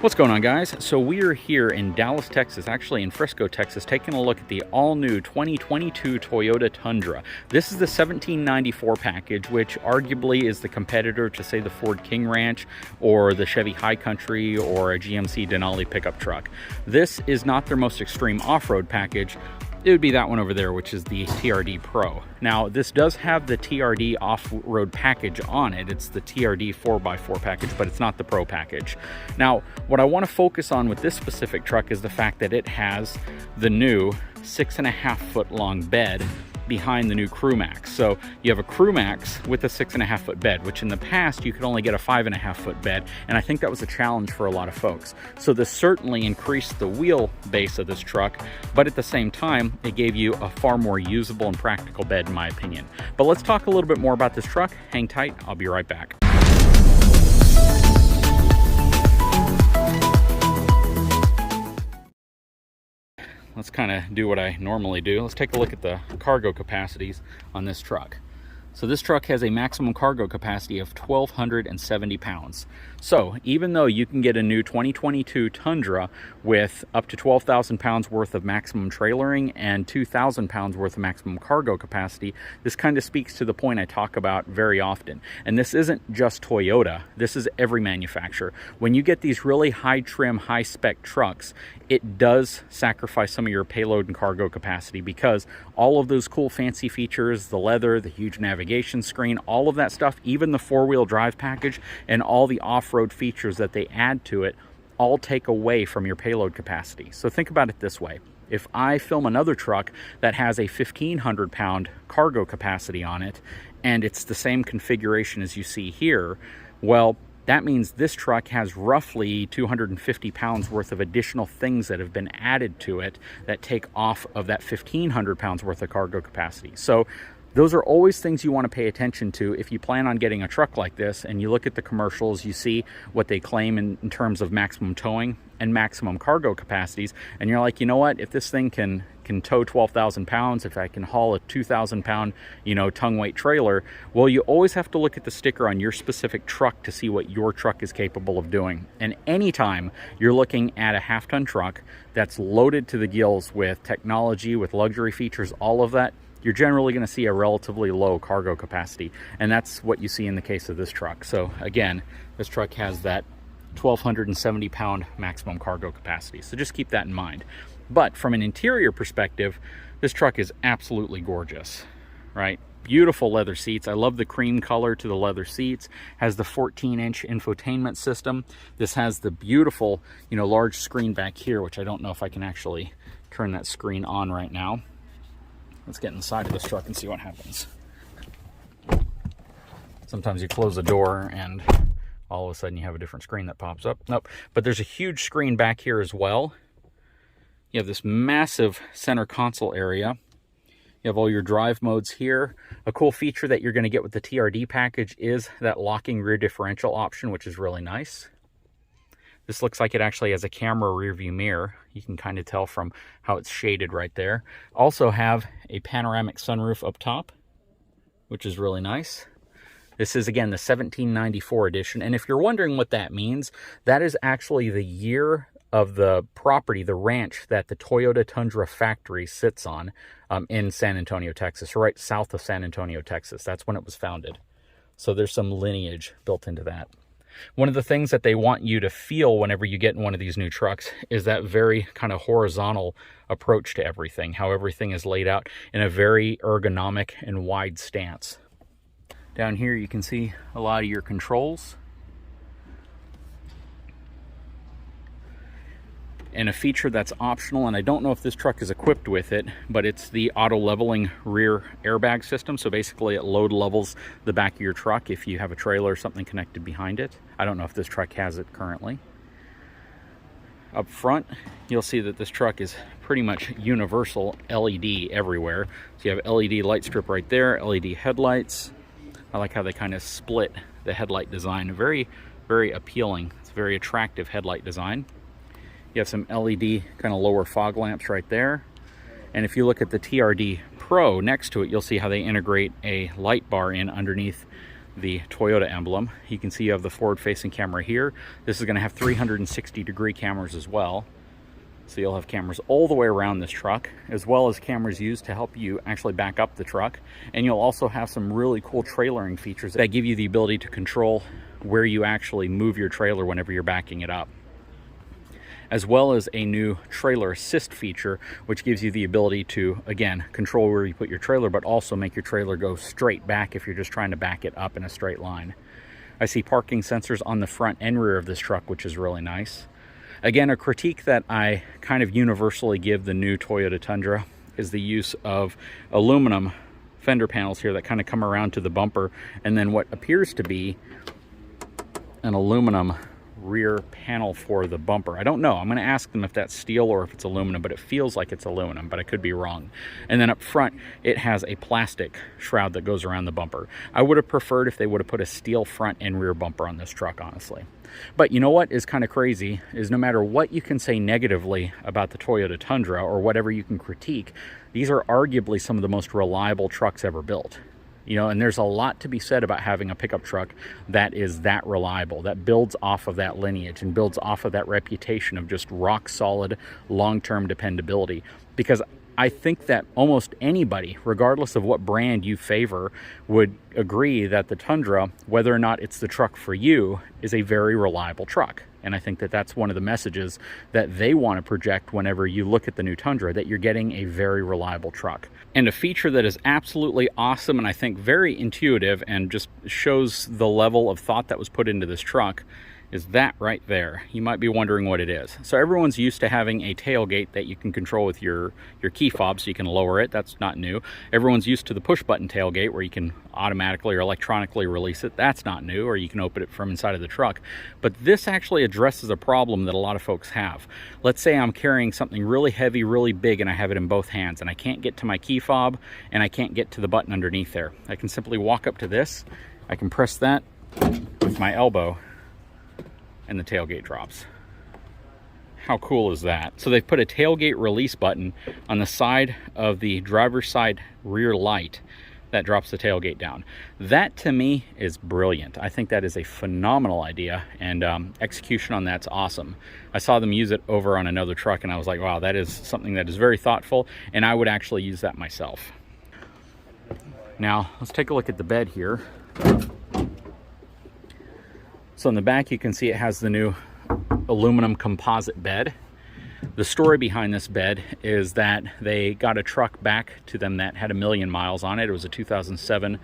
What's going on, guys? So we are here in Dallas, Texas, actually in Frisco, Texas, taking a look at the all-new 2022 Toyota Tundra. This is the 1794 package, which arguably is the competitor to, say, the Ford King Ranch or the Chevy High Country or a GMC Denali pickup truck. This is not their most extreme off-road package. It would be that one over there, which is the TRD Pro. Now, this does have the TRD off-road package on it. It's the TRD 4x4 package, but it's not the Pro package. Now, what I want to focus on with this specific truck is the fact that it has the new 6.5 foot long bed behind the new Crew Max. So you have a Crew Max with a 6.5 foot bed, which in the past you could only get a 5.5 foot bed, and I think that was a challenge for a lot of folks. So this certainly increased the wheelbase of this truck, but at the same time it gave you a far more usable and practical bed, in my opinion. But let's talk a little bit more about this truck. Hang tight, I'll be right back. Let's kind of do what I normally do. Let's take a look at the cargo capacities on this truck. So this truck has a maximum cargo capacity of 1,270 pounds. So even though you can get a new 2022 Tundra with up to 12,000 pounds worth of maximum trailering and 2,000 pounds worth of maximum cargo capacity, this kind of speaks to the point I talk about very often. And this isn't just Toyota, this is every manufacturer. When you get these really high trim, high spec trucks, it does sacrifice some of your payload and cargo capacity because all of those cool fancy features, the leather, the huge navigation screen, all of that stuff, even the four-wheel drive package and all the off-road features that they add to it, all take away from your payload capacity. So think about it this way. If I film another truck that has a 1,500 pound cargo capacity on it, and it's the same configuration as you see here, well, that means this truck has roughly 250 pounds worth of additional things that have been added to it that take off of that 1,500 pounds worth of cargo capacity. So those are always things you want to pay attention to if you plan on getting a truck like this and you look at the commercials, you see what they claim in terms of maximum towing and maximum cargo capacities, and you're like, you know what, if this thing can tow 12,000 pounds, if I can haul a 2,000 pound, tongue weight trailer, well, you always have to look at the sticker on your specific truck to see what your truck is capable of doing. And anytime you're looking at a half-ton truck that's loaded to the gills with technology, with luxury features, all of that, you're generally going to see a relatively low cargo capacity. And that's what you see in the case of this truck. So again, this truck has that 1,270 pound maximum cargo capacity. So just keep that in mind. But from an interior perspective, this truck is absolutely gorgeous, right? Beautiful leather seats. I love the cream color to the leather seats. Has the 14-inch infotainment system. This has the beautiful, large screen back here, which I don't know if I can actually turn that screen on right now. Let's get inside of this truck and see what happens. Sometimes you close the door and all of a sudden you have a different screen that pops up. Nope, but there's a huge screen back here as well. You have this massive center console area. You have all your drive modes here. A cool feature that you're going to get with the TRD package is that locking rear differential option, which is really nice. This looks like it actually has a camera rear view mirror. You can kind of tell from how it's shaded right there. Also have a panoramic sunroof up top, which is really nice. This is, again, the 1794 edition. And if you're wondering what that means, that is actually the year of the property, the ranch that the Toyota Tundra factory sits on in San Antonio, Texas, right south of San Antonio, Texas. That's when it was founded. So there's some lineage built into that. One of the things that they want you to feel whenever you get in one of these new trucks is that very kind of horizontal approach to everything, how everything is laid out in a very ergonomic and wide stance. Down here you can see a lot of your controls. And a feature that's optional, and I don't know if this truck is equipped with it, but it's the auto leveling rear airbag system. So basically it load levels the back of your truck if you have a trailer or something connected behind it. I don't know if this truck has it currently. Up front, you'll see that this truck is pretty much universal LED everywhere. So you have LED light strip right there, LED headlights. I like how they kind of split the headlight design. Very, very appealing. It's a very attractive headlight design. You have some LED kind of lower fog lamps right there. And if you look at the TRD Pro next to it, you'll see how they integrate a light bar in underneath the Toyota emblem. You can see you have the forward-facing camera here. This is going to have 360-degree cameras as well. So you'll have cameras all the way around this truck, as well as cameras used to help you actually back up the truck. And you'll also have some really cool trailering features that give you the ability to control where you actually move your trailer whenever you're backing it up, as well as a new trailer assist feature, which gives you the ability to, again, control where you put your trailer, but also make your trailer go straight back if you're just trying to back it up in a straight line. I see parking sensors on the front and rear of this truck, which is really nice. Again, a critique that I kind of universally give the new Toyota Tundra is the use of aluminum fender panels here that kind of come around to the bumper, and then what appears to be an aluminum rear panel for the bumper. I don't know. I'm going to ask them if that's steel or if it's aluminum, but it feels like it's aluminum, but I could be wrong. And then up front, it has a plastic shroud that goes around the bumper. I would have preferred if they would have put a steel front and rear bumper on this truck, honestly. But you know what is kind of crazy is no matter what you can say negatively about the Toyota Tundra or whatever you can critique, these are arguably some of the most reliable trucks ever built. You know, and there's a lot to be said about having a pickup truck that is that reliable, that builds off of that lineage and builds off of that reputation of just rock solid, long-term dependability. Because I think that almost anybody, regardless of what brand you favor, would agree that the Tundra, whether or not it's the truck for you, is a very reliable truck. And I think that that's one of the messages that they want to project whenever you look at the new Tundra, that you're getting a very reliable truck. And a feature that is absolutely awesome and I think very intuitive and just shows the level of thought that was put into this truck is that right there. You might be wondering what it is. So everyone's used to having a tailgate that you can control with your key fob so you can lower it. That's not new. Everyone's used to the push button tailgate where you can automatically or electronically release it. That's not new, or you can open it from inside of the truck. But this actually addresses a problem that a lot of folks have. Let's say I'm carrying something really heavy, really big, and I have it in both hands, and I can't get to my key fob and I can't get to the button underneath there. I can simply walk up to this. I can press that with my elbow and the tailgate drops. How cool is that? So they've put a tailgate release button on the side of the driver's side rear light that drops the tailgate down. That to me is brilliant. I think that is a phenomenal idea, and execution on that's awesome. I saw them use it over on another truck and I was like, wow, that is something that is very thoughtful, and I would actually use that myself. Now let's take a look at the bed here. So in the back, you can see it has the new aluminum composite bed. The story behind this bed is that they got a truck back to them that had 1 million miles on it. It was a 2007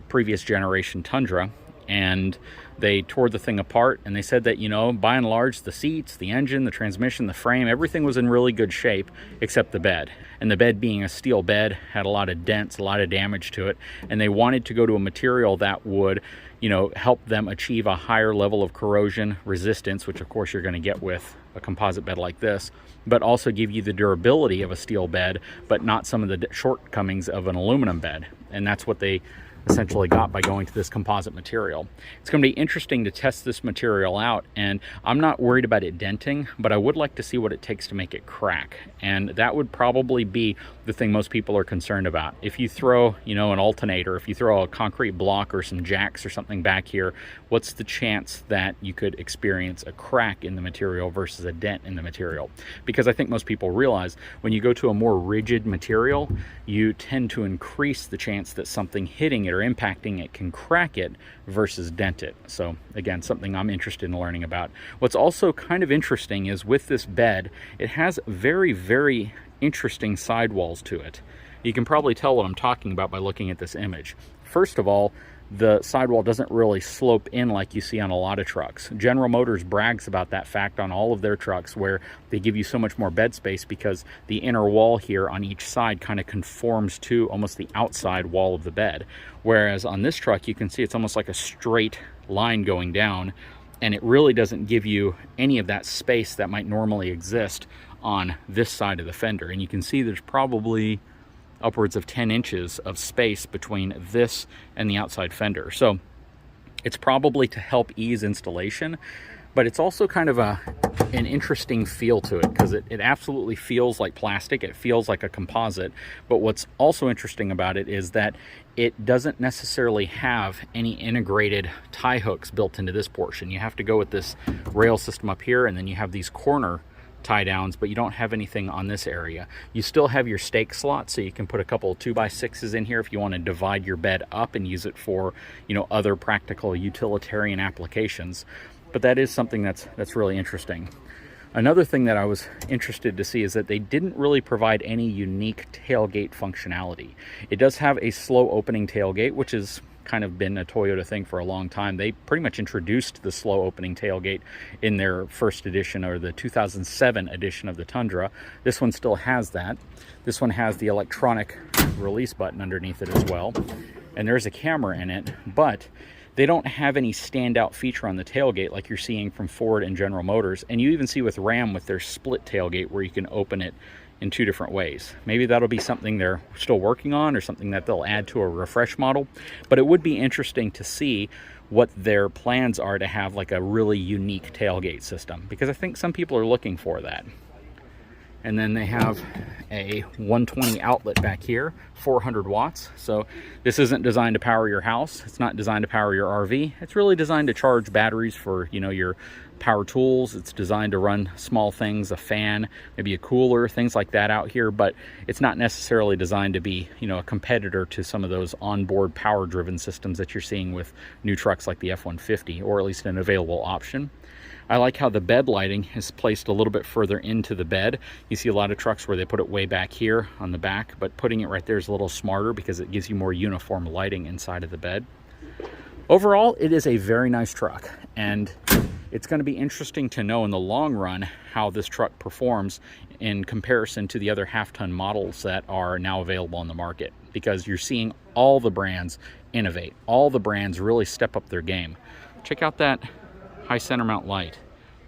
previous generation Tundra, and they tore the thing apart, and they said that, you know, by and large, the seats, the engine, the transmission, the frame, everything was in really good shape except the bed. And the bed, being a steel bed, had a lot of dents, a lot of damage to it, and they wanted to go to a material that would, you know, help them achieve a higher level of corrosion resistance, which of course you're going to get with a composite bed like this, but also give you the durability of a steel bed, but not some of the shortcomings of an aluminum bed. And that's what they essentially got by going to this composite material. It's going to be interesting to test this material out, and I'm not worried about it denting, but I would like to see what it takes to make it crack, and that would probably be the thing most people are concerned about. If you throw, you know, an alternator, if you throw a concrete block or some jacks or something back here, what's the chance that you could experience a crack in the material versus a dent in the material? Because I think most people realize when you go to a more rigid material, you tend to increase the chance that something hitting it or impacting it can crack it versus dent it. So again, something I'm interested in learning about. What's also kind of interesting is with this bed, it has very, very interesting sidewalls to it. You can probably tell what I'm talking about by looking at this image. First of all, the sidewall doesn't really slope in like you see on a lot of trucks. General Motors brags about that fact on all of their trucks, where they give you so much more bed space because the inner wall here on each side kind of conforms to almost the outside wall of the bed. Whereas on this truck, you can see it's almost like a straight line going down, and it really doesn't give you any of that space that might normally exist on this side of the fender. And you can see there's probably upwards of 10 inches of space between this and the outside fender. So it's probably to help ease installation, but it's also kind of a an interesting feel to it, because it absolutely feels like plastic. It feels like a composite. But what's also interesting about it is that it doesn't necessarily have any integrated tie hooks built into this portion. You have to go with this rail system up here, and then you have these corner tie downs, but you don't have anything on this area. You still have your stake slot, so you can put a couple of 2x6s in here if you want to divide your bed up and use it for, you know, other practical utilitarian applications. But that is something that's really interesting. Another thing that I was interested to see is that they didn't really provide any unique tailgate functionality. It does have a slow opening tailgate, which has kind of been a Toyota thing for a long time. They pretty much introduced the slow opening tailgate in their first edition, or the 2007 edition of the Tundra. This one still has that. This one has the electronic release button underneath it as well. And there's a camera in it, but they don't have any standout feature on the tailgate like you're seeing from Ford and General Motors. And you even see with Ram with their split tailgate, where you can open it in two different ways. Maybe that'll be something they're still working on, or something that they'll add to a refresh model. But it would be interesting to see what their plans are to have like a really unique tailgate system, because I think some people are looking for that. And then they have a 120 outlet back here, 400 watts. So this isn't designed to power your house. It's not designed to power your RV. It's really designed to charge batteries for, you know, your power tools. It's designed to run small things, a fan, maybe a cooler, things like that out here. But it's not necessarily designed to be, you know, a competitor to some of those onboard power-driven systems that you're seeing with new trucks like the F-150, or at least an available option. I like how the bed lighting is placed a little bit further into the bed. You see a lot of trucks where they put it way back here on the back, but putting it right there is a little smarter because it gives you more uniform lighting inside of the bed. Overall, it is a very nice truck, and it's going to be interesting to know in the long run how this truck performs in comparison to the other half-ton models that are now available on the market, because you're seeing all the brands innovate. All the brands really step up their game. Check out that high center mount light.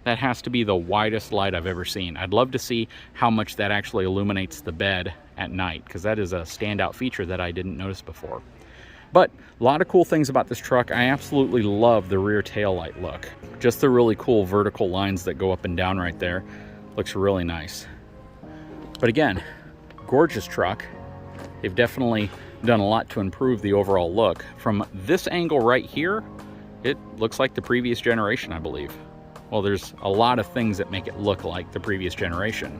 That has to be the widest light I've ever seen. I'd love to see how much that actually illuminates the bed at night, because that is a standout feature that I didn't notice before. But a lot of cool things about this truck. I absolutely love the rear tail light look. Just the really cool vertical lines that go up and down right there. Looks really nice. But again, gorgeous truck. They've definitely done a lot to improve the overall look. From this angle right here, it looks like the previous generation, I believe. Well, there's a lot of things that make it look like the previous generation.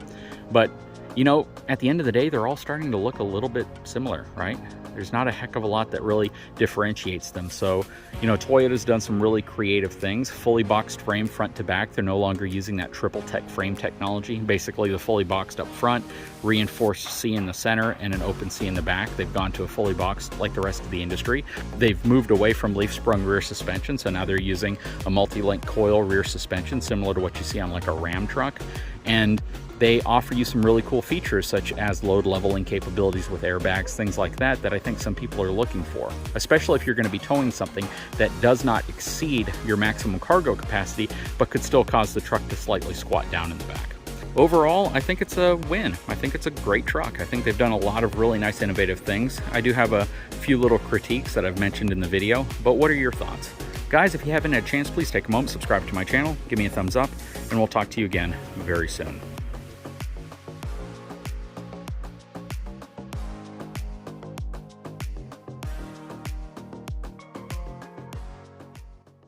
But, you know, at the end of the day, they're all starting to look a little bit similar, right? There's not a heck of a lot that really differentiates them. So, you know, Toyota's done some really creative things. Fully boxed frame front to back. They're no longer using that triple tech frame technology. Basically, the fully boxed up front, reinforced C in the center, and an open C in the back. They've gone to a fully boxed like the rest of the industry. They've moved away from leaf sprung rear suspension, so now they're using a multi-link coil rear suspension, similar to what you see on like a Ram truck. And they offer you some really cool features, such as load leveling capabilities with airbags, things like that, that I think some people are looking for, especially if you're going to be towing something that does not exceed your maximum cargo capacity, but could still cause the truck to slightly squat down in the back. Overall, I think it's a win. I think it's a great truck. I think they've done a lot of really nice innovative things. I do have a few little critiques that I've mentioned in the video, but what are your thoughts? Guys, if you haven't had a chance, please take a moment, subscribe to my channel, give me a thumbs up, and we'll talk to you again very soon.